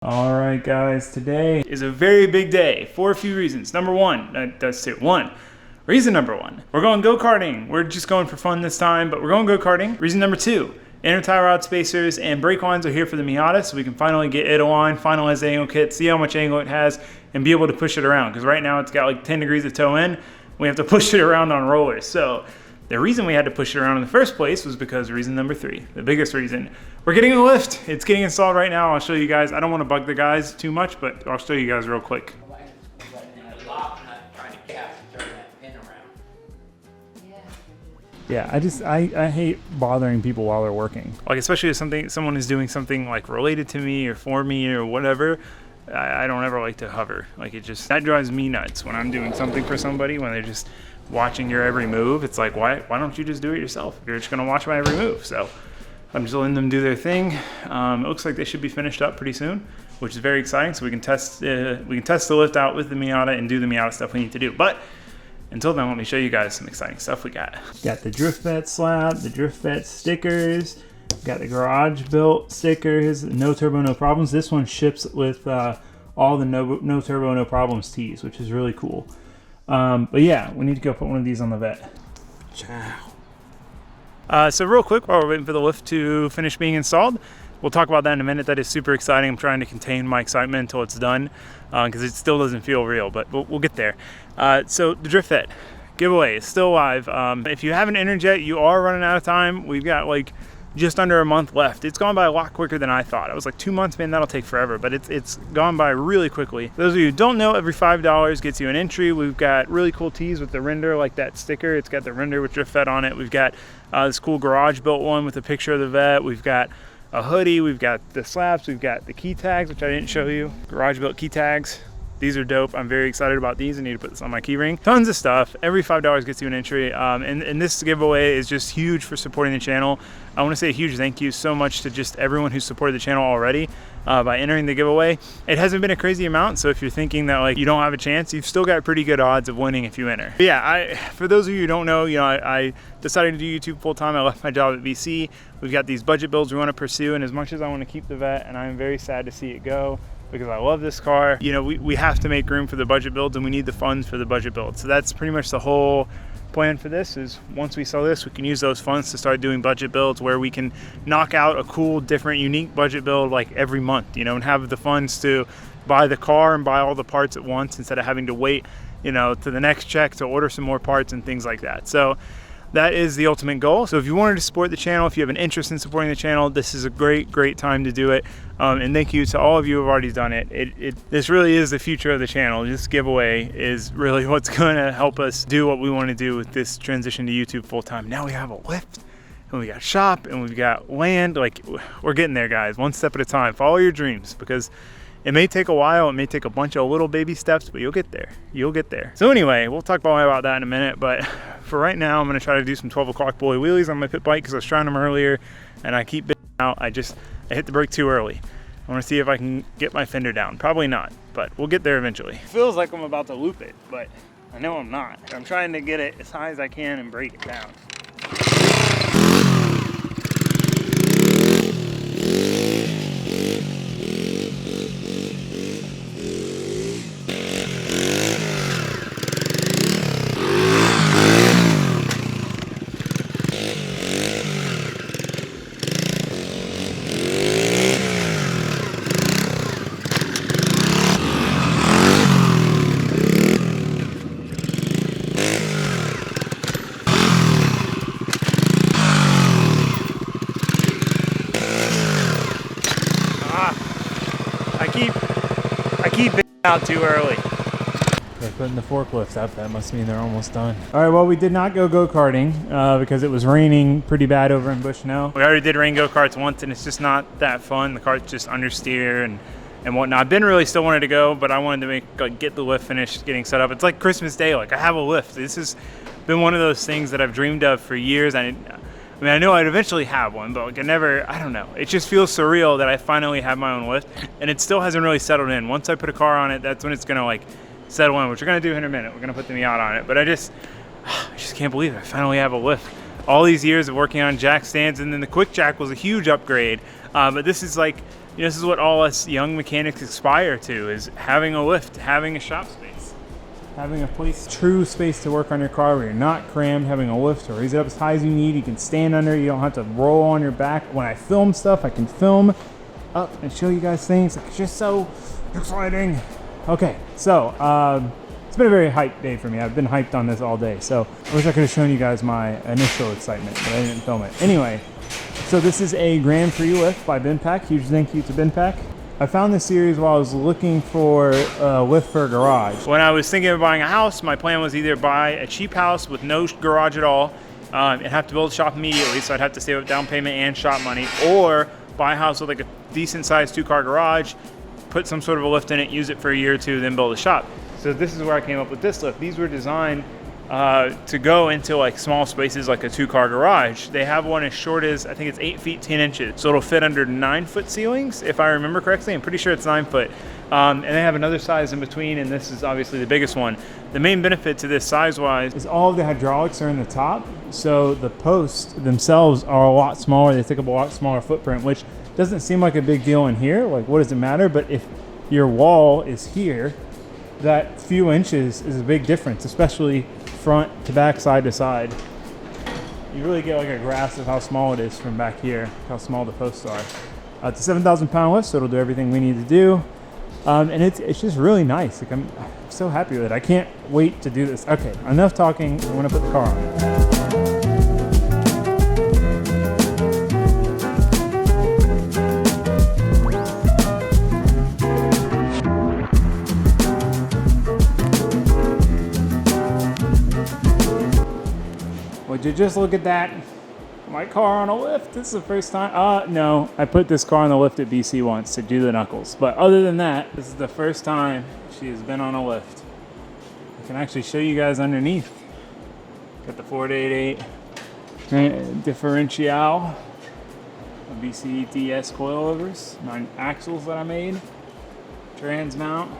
All right, guys, today is a very big day for a few reasons. Number one, that's it. Reason number one, we're going go-karting. We're just going for fun this time, but we're going go-karting. Reason number two, inner tie rod spacers and brake lines are here for the Miata, so we can finally get it on, finalize the angle kit, see how much angle it has, and be able to push it around. Because right now it's got like 10 degrees of toe in. We have to push it around on rollers. So the reason we had to push it around in the first place was because reason number three, the biggest reason. We're getting a lift. It's getting installed right now. I'll show you guys. I don't want to bug the guys too much, but I'll show you guys real quick. Yeah, I hate bothering people while they're working. Like, especially if someone is doing something like related to me or for me or whatever, I don't ever like to hover. Like, that drives me nuts when I'm doing something for somebody, when they're just watching your every move. It's like, why don't you just do it yourself if you're just gonna watch my every move? So I'm just letting them do their thing. It looks like they should be finished up pretty soon, which is very exciting. So we can test the lift out with the Miata and do the Miata stuff we need to do. But until then, let me show you guys some exciting stuff we got. Got the Drift Vet slab, the Drift Vet stickers, got the garage built stickers, no turbo, no problems. This one ships with all the no turbo, no problems tees, which is really cool. But yeah, we need to go put one of these on the Vet. Ciao. So real quick, while we're waiting for the lift to finish being installed, we'll talk about that in a minute. That is super exciting. I'm trying to contain my excitement until it's done because it still doesn't feel real, but we'll get there. So the Drift Vet giveaway is still alive. If you haven't entered yet, you are running out of time. We've got like just under a month left. It's gone by a lot quicker than I thought. I was like 2 months, man, that'll take forever, but it's gone by really quickly. For those of you who don't know, every $5 gets you an entry. We've got really cool tees with the render, like that sticker. It's got the render with Drift Vet on it. We've got this cool garage built one with a picture of the Vet. We've got a hoodie, we've got the slabs, we've got the key tags, which I didn't show you. Garage built key tags. These are dope. I'm very excited about these. I need to put this on my key ring. Tons of stuff. Every $5 gets you an entry. And this giveaway is just huge for supporting the channel. I want to say a huge thank you so much to just everyone who supported the channel already by entering the giveaway. It hasn't been a crazy amount, so if you're thinking that like you don't have a chance, you've still got pretty good odds of winning if you enter. But yeah, for those of you who don't know, I decided to do YouTube full time. I left my job at VC. We've got these budget builds we want to pursue, and as much as I want to keep the Vet, and I'm very sad to see it go, because I love this car. You know, we have to make room for the budget builds, and we need the funds for the budget builds. So that's pretty much the whole plan for this, is once we sell this, we can use those funds to start doing budget builds where we can knock out a cool, different, unique budget build like every month, you know, and have the funds to buy the car and buy all the parts at once instead of having to wait, you know, to the next check to order some more parts and things like that. So that is the ultimate goal. So if you wanted to support the channel, if you have an interest in supporting the channel, this is a great time to do it. And thank you to all of you who have already done it. This really is the future of the channel. This giveaway is really what's gonna help us do what we want to do with this transition to YouTube full time. Now we have a lift, and we got shop, and we've got land. Like, we're getting there, guys, one step at a time. Follow your dreams, because it may take a while, it may take a bunch of little baby steps, but you'll get there. You'll get there. So anyway, we'll talk more about that in a minute, but for right now, I'm gonna try to do some 12 o'clock boy wheelies on my pit bike because I was trying them earlier and I keep out. I hit the brake too early. I wanna see if I can get my fender down. Probably not, but we'll get there eventually. It feels like I'm about to loop it, but I know I'm not. I'm trying to get it as high as I can and break it down. I keep out too early. They're putting the forklifts up. That must mean they're almost done. All right, well, we did not go go-karting because it was raining pretty bad over in Bushnell. We already did rain go-karts once, and it's just not that fun. The cart's just understeer and whatnot. Ben really still wanted to go, but I wanted to get the lift finished, getting set up. It's like Christmas Day. Like, I have a lift. This has been one of those things that I've dreamed of for years. I mean, I know I'd eventually have one, but like I don't know. It just feels surreal that I finally have my own lift, and it still hasn't really settled in. Once I put a car on it, that's when it's gonna like settle in, which we're gonna do in a minute. We're gonna put the Miata on it, but I just can't believe it. I finally have a lift. All these years of working on jack stands, and then the quick jack was a huge upgrade, but this is like You know, this is what all us young mechanics aspire to, is having a lift, having a shop space, having a place, true space to work on your car where you're not crammed, having a lift to raise it up as high as you need. You can stand under, you don't have to roll on your back. When I film stuff, I can film up and show you guys things. It's just so exciting. Okay, so it's been a very hyped day for me. I've been hyped on this all day, so I wish I could have shown you guys my initial excitement, but I didn't film it. Anyway, so this is a Grand Prix lift by BinPack. Huge thank you to BinPack. I found this series while I was looking for a lift for a garage. When I was thinking of buying a house, my plan was either buy a cheap house with no garage at all and have to build a shop immediately, so I'd have to save up down payment and shop money, or buy a house with like a decent sized 2-car garage, put some sort of a lift in it, use it for a year or two, then build a shop. So this is where I came up with this lift. These were designed to go into like small spaces like a 2-car garage. They have one as short as, I think it's 8 feet 10 inches. So it'll fit under 9-foot ceilings, if I remember correctly. I'm pretty sure it's 9 foot. And they have another size in between, and this is obviously the biggest one. The main benefit to this size-wise is all of the hydraulics are in the top, so the posts themselves are a lot smaller. They take up a lot smaller footprint, which doesn't seem like a big deal in here. Like, what does it matter? But if your wall is here, that few inches is a big difference, especially front to back, side to side. You really get like a grasp of how small it is from back here, how small the posts are. It's a 7,000 pound lift, so it'll do everything we need to do. And it's just really nice. Like, I'm so happy with it. I can't wait to do this. Okay, enough talking. I'm gonna put the car on. Would you just look at that? My car on a lift. This is the first time. No, I put this car on the lift at BC once to do the knuckles. But other than that, this is the first time she has been on a lift. I can actually show you guys underneath. Got the 488 differential, a BCTS coilovers, 9 axles that I made, trans mount,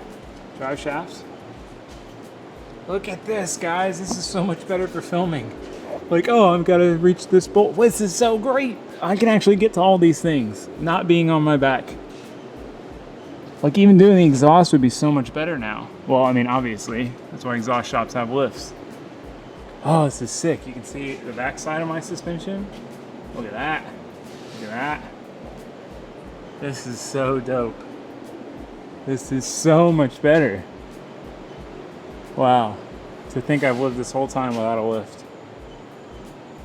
drive shafts. Look at this, guys. This is so much better for filming. Like, oh, I've got to reach this bolt. This is so great. I can actually get to all these things, not being on my back. Like, even doing the exhaust would be so much better now. Well, I mean, obviously, that's why exhaust shops have lifts. Oh, this is sick. You can see the back side of my suspension. Look at that. Look at that. This is so dope. This is so much better. Wow. To think I've lived this whole time without a lift.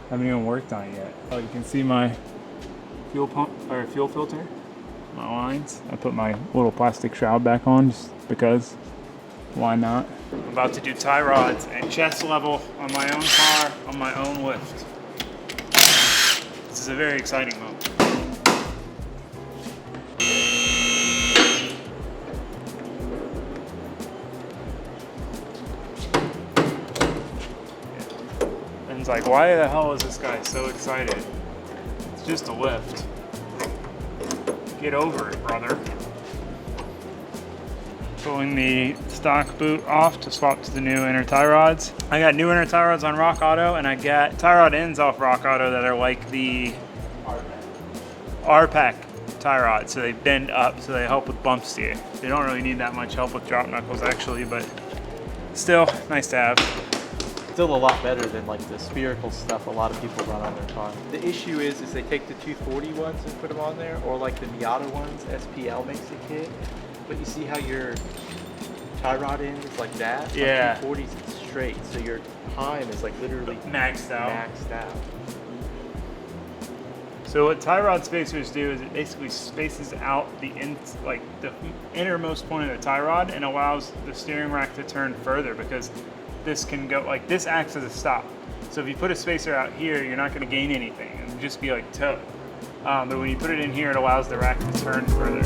I haven't even worked on it yet. Oh, you can see my fuel pump or fuel filter, my lines. I put my little plastic shroud back on just because. Why not? I'm about to do tie rods at chest level on my own car, on my own lift. This is a very exciting moment. It's like, why the hell is this guy so excited? It's just a lift. Get over it, brother. Pulling the stock boot off to swap to the new inner tie rods. I got new inner tie rods on Rock Auto, and I got tie rod ends off Rock Auto that are like the R-Pack tie rods. So they bend up, so they help with bump steer. They don't really need that much help with drop knuckles actually, but still nice to have. Still a lot better than like the spherical stuff a lot of people run on their car. The issue is they take the 240 ones and put them on there, or like the Miata ones, SPL makes a kit. But you see how your tie rod end is like that? Yeah. On 240s it's straight, so your time is like literally maxed out. So what tie rod spacers do is it basically spaces out the innermost point of the tie rod and allows the steering rack to turn further, because this can go, like, this acts as a stop. So if you put a spacer out here, you're not going to gain anything. It'll just be like toe. But when you put it in here, it allows the rack to turn further.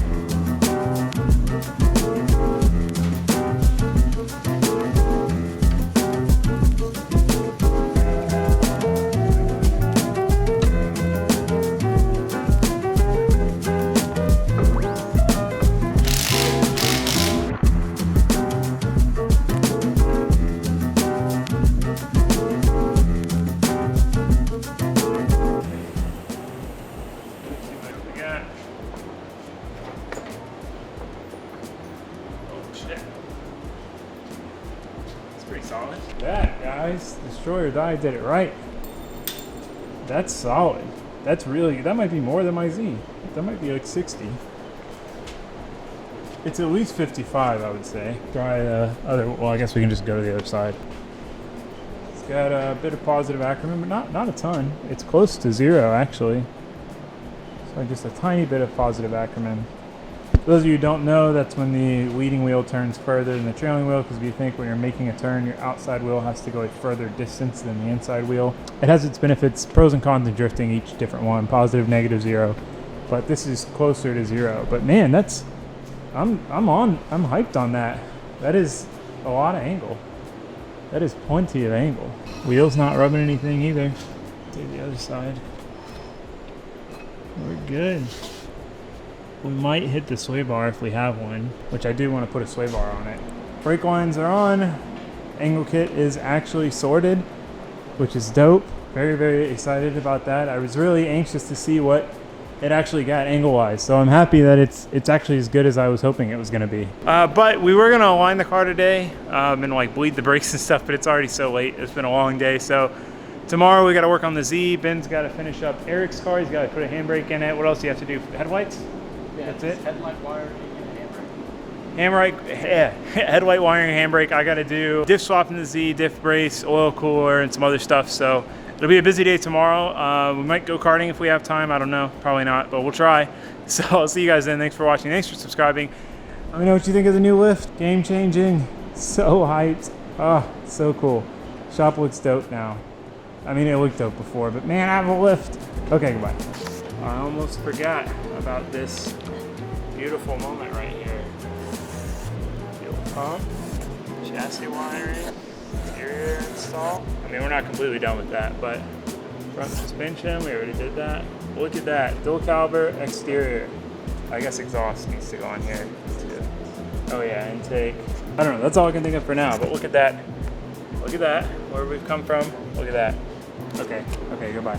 solid. That, guys, Destroy or Die did it right. That's solid. That's really, that might be more than my Z. That might be like 60. It's at least 55, I would say. Try other, well, I guess we can just go to the other side. It's got a bit of positive acronym, but not a ton. It's close to 0, actually. So just a tiny bit of positive acronym. For those of you who don't know, that's when the leading wheel turns further than the trailing wheel, because if you think when you're making a turn, your outside wheel has to go a further distance than the inside wheel. It has its benefits, pros and cons in drifting, each different one, positive, negative, 0. But this is closer to 0. But man, that's, I'm hyped on that. That is a lot of angle. That is plenty of angle. Wheel's not rubbing anything either. To the other side. We're good. We might hit the sway bar if we have one, which I do want to put a sway bar on it. Brake lines are on. Angle kit is actually sorted, which is dope. Very, very excited about that. I was really anxious to see what it actually got angle-wise, so I'm happy that it's actually as good as I was hoping it was going to be. But we were going to align the car today and like bleed the brakes and stuff, but it's already so late. It's been a long day, so tomorrow we got to work on the Z. Ben's got to finish up Eric's car. He's got to put a handbrake in it. What else do you have to do? Headlights? Yeah, that's it. Headlight wiring and handbrake. Headlight wiring, handbrake. I got to do diff swap in the Z, diff brace, oil cooler, and some other stuff. So it'll be a busy day tomorrow. We might go karting if we have time. I don't know. Probably not, but we'll try. So I'll see you guys then. Thanks for watching. Thanks for subscribing. Let me know what you think of the new lift. Game changing. So hyped. Oh, so cool. Shop looks dope now. I mean, it looked dope before, but man, I have a lift. Okay, goodbye. I almost forgot about this beautiful moment right here. Fuel pump, chassis wiring, interior install. I mean, we're not completely done with that, but front suspension, we already did that. Look at that, dual caliber exterior. I guess exhaust needs to go on here too. Oh yeah, intake. I don't know, that's all I can think of for now, but look at that. Look at that, where we've come from. Look at that. Okay, goodbye.